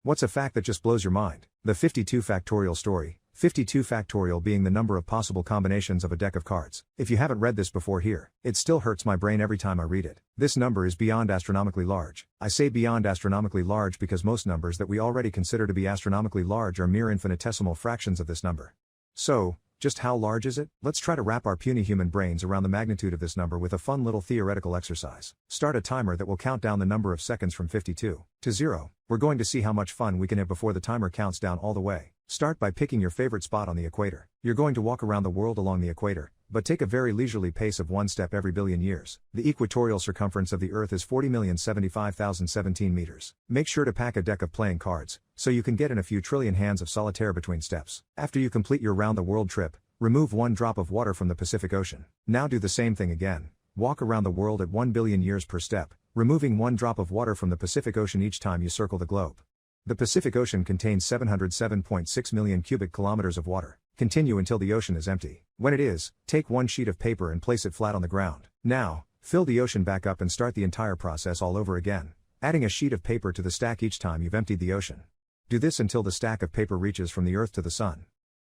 What's a fact that just blows your mind? The 52 factorial story. 52 factorial being the number of possible combinations of a deck of cards. If you haven't read this before here, it still hurts my brain every time I read it. This number is beyond astronomically large. I say beyond astronomically large because most numbers that we already consider to be astronomically large are mere infinitesimal fractions of this number. So, just how large is it? Let's try to wrap our puny human brains around the magnitude of this number with a fun little theoretical exercise. Start a timer that will count down the number of seconds from 52 to 0. We're going to see how much fun we can have before the timer counts down all the way. Start by picking your favorite spot on the equator. You're going to walk around the world along the equator, but take a very leisurely pace of one step every billion years. The equatorial circumference of the Earth is 40,075,017 meters. Make sure to pack a deck of playing cards, so you can get in a few trillion hands of solitaire between steps. After you complete your round-the-world trip, remove 1 drop of water from the Pacific Ocean. Now do the same thing again. Walk around the world at 1 billion years per step, removing 1 drop of water from the Pacific Ocean each time you circle the globe. The Pacific Ocean contains 707.6 million cubic kilometers of water. Continue until the ocean is empty. When it is, take 1 sheet of paper and place it flat on the ground. Now, fill the ocean back up and start the entire process all over again, adding a sheet of paper to the stack each time you've emptied the ocean. Do this until the stack of paper reaches from the Earth to the Sun.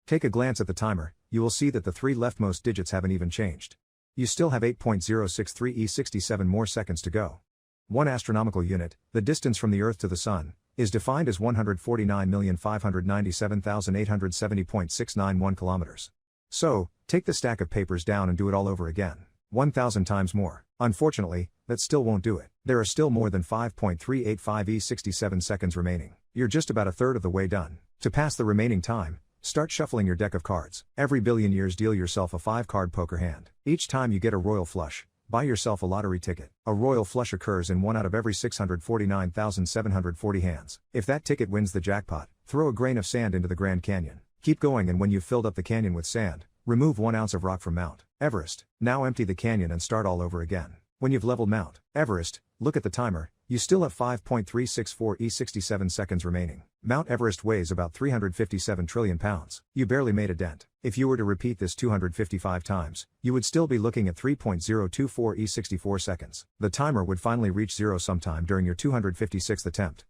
Take a glance at the timer, you will see that the 3 leftmost digits haven't even changed. You still have 8.063 more seconds to go. 1 astronomical unit, the distance from the Earth to the Sun, is defined as 149,597,870.691 kilometers. So, take the stack of papers down and do it all over again. 1,000 times more. Unfortunately, that still won't do it. There are still more than 5.385 seconds remaining. You're just about a third of the way done. To pass the remaining time, start shuffling your deck of cards. Every billion years deal yourself a 5-card poker hand. Each time you get a royal flush, buy yourself a lottery ticket. A royal flush occurs in 1 out of every 649,740 hands. If that ticket wins the jackpot, throw a grain of sand into the Grand Canyon. Keep going, and when you've filled up the canyon with sand, remove 1 ounce of rock from Mount Everest. Now empty the canyon and start all over again. When you've leveled Mount Everest, look at the timer, you still have 5.364 seconds remaining. Mount Everest weighs about 357 trillion pounds. You barely made a dent. If you were to repeat this 255 times, you would still be looking at 3.024 seconds. The timer would finally reach 0 sometime during your 256th attempt.